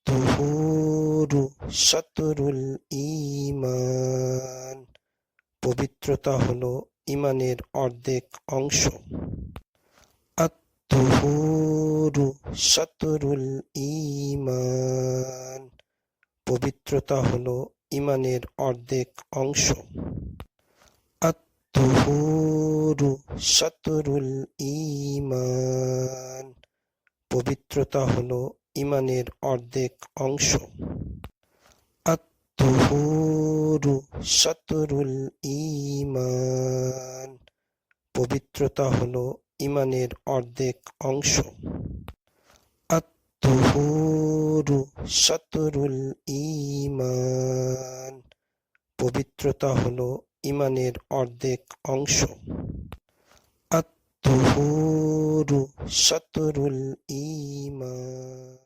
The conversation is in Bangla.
আত-তুহুরু শাতরুল ঈমান। পবিত্রতা হলো ঈমানের অর্ধেক অংশ। আত-তুহুরু শাতরুল ঈমান। পবিত্রতা হলো ঈমানের অর্ধেক অংশ। আত-তুহুরু শাতরুল ঈমান। পবিত্রতা হলো ঈমানের অর্ধেক অংশ। আত-তুহুরু শাতরুল ঈমান। পবিত্রতা হলো ঈমানের অর্ধেক অংশ। আত-তুহুরু শাতরুল ঈমান। পবিত্রতা হলো ঈমানের অর্ধেক অংশ। আত-তুহুরু শাতরুল ঈমান।